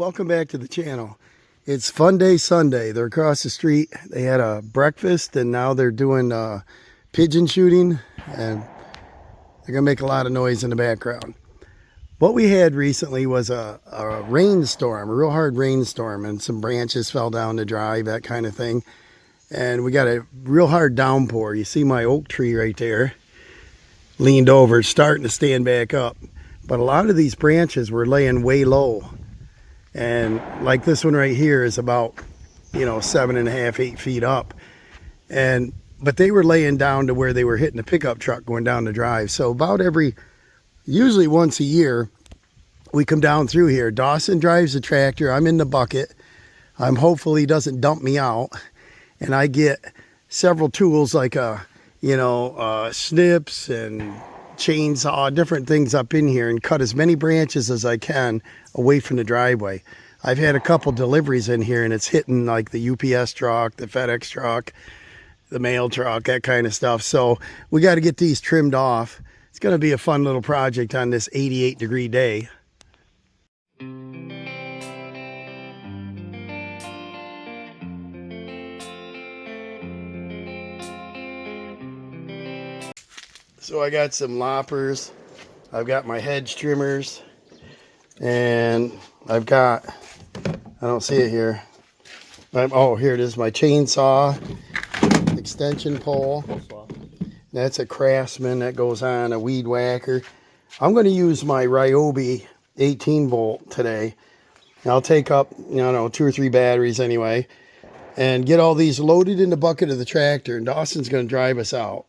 Welcome back to the channel. It's Fun Day Sunday. They're across the street. They had a breakfast and now they're doing pigeon shooting, and they're gonna make a lot of noise in the background. What we had recently was a rainstorm, a real hard rainstorm, and some branches fell down the drive, that kind of thing. And we got a real hard downpour. You see my oak tree right there, leaned over, it's starting to stand back up. But a lot of these branches were laying way low. And like this one right here is about, 7.5, 8 feet up. But they were laying down to where they were hitting the pickup truck going down the drive. So usually once a year, we come down through here. Dawson drives the tractor. I'm in the bucket. Hopefully he doesn't dump me out. And I get several tools like snips and chainsaw, different things up in here, and cut as many branches as I can away from the driveway. I've had a couple deliveries in here and it's hitting like the UPS truck, the FedEx truck, the mail truck, that kind of stuff. So we got to get these trimmed off. It's going to be a fun little project on this 88-degree day. So I got some loppers, I've got my hedge trimmers, and I've got, I don't see it here. Oh, here it is, my chainsaw extension pole. That's a Craftsman that goes on a weed whacker. I'm going to use my Ryobi 18 volt today. I'll take up, 2 or 3 batteries anyway, and get all these loaded in the bucket of the tractor, and Dawson's going to drive us out.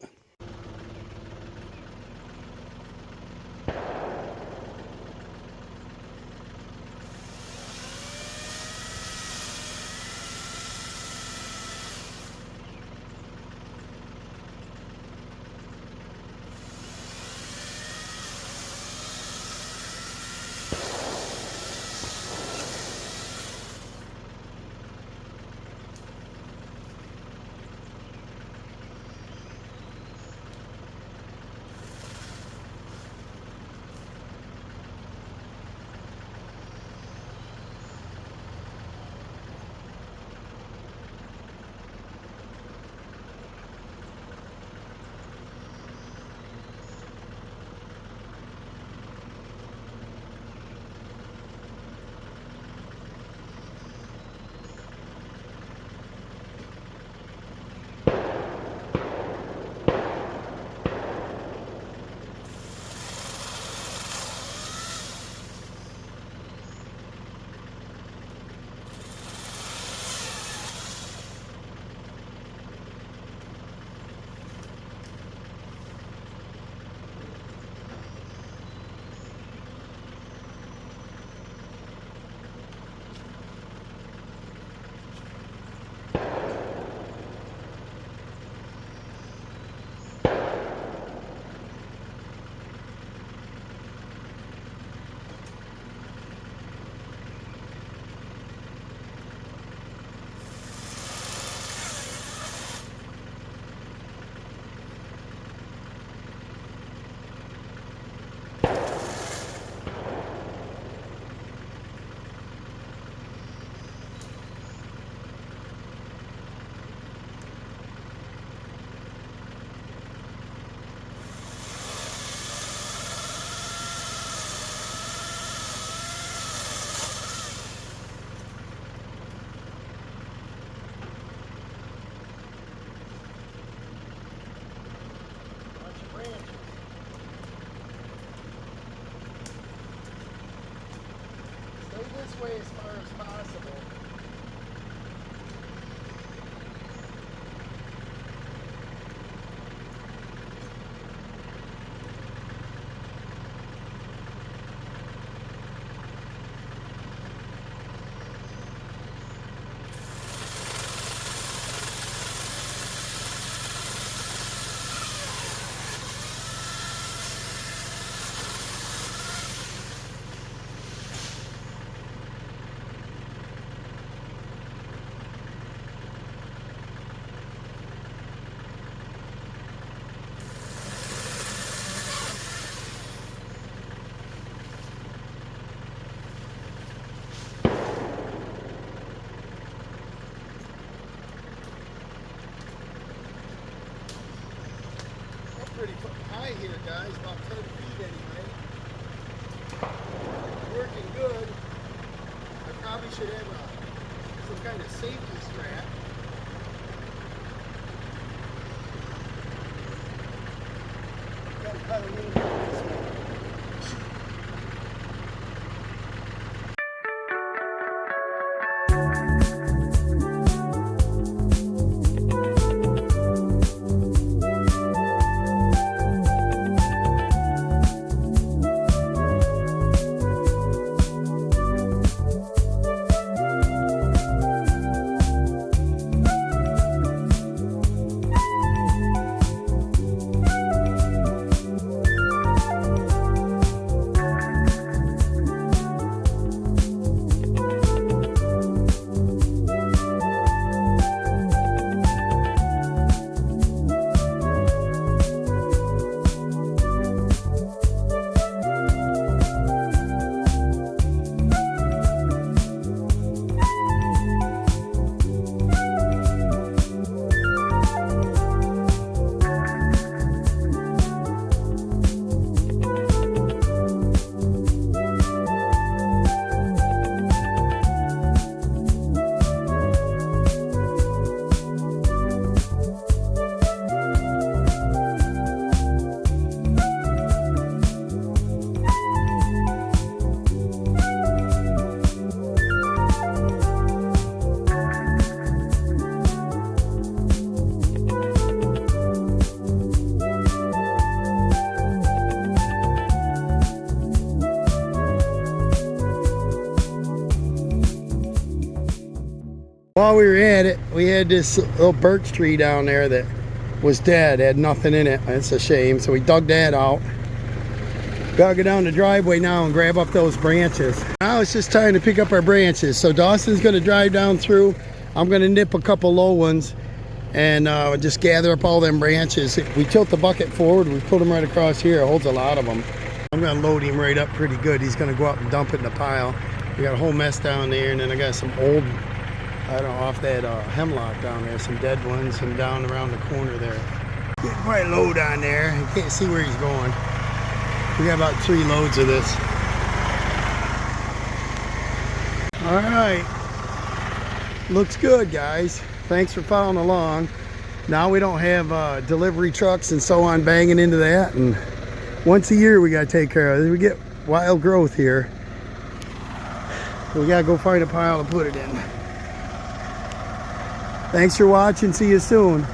This way as far as possible. high here, guys, about 10 feet anyway. Working good. I probably should have some kind of safety strap. Got to cut a little bit of this one. While we were at it, we had this little birch tree down there that was dead, had nothing in it. It's a shame. So we dug that out. Gotta go down the driveway now and grab up those branches. Now it's just time to pick up our branches. So Dawson's gonna drive down through. I'm gonna nip a couple low ones and just gather up all them branches. We tilt the bucket forward, we put them right across here. It holds a lot of them. I'm gonna load him right up pretty good. He's gonna go up and dump it in the pile. We got a whole mess down there, and then I got some old, I don't know, off that hemlock down there, some dead ones, and down around the corner there. Getting quite a load on there. You can't see where he's going. We got about 3 loads of this. All right. Looks good, guys. Thanks for following along. Now we don't have delivery trucks and so on banging into that. And once a year we got to take care of it. We get wild growth here. We got to go find a pile to put it in. Thanks for watching. See you soon.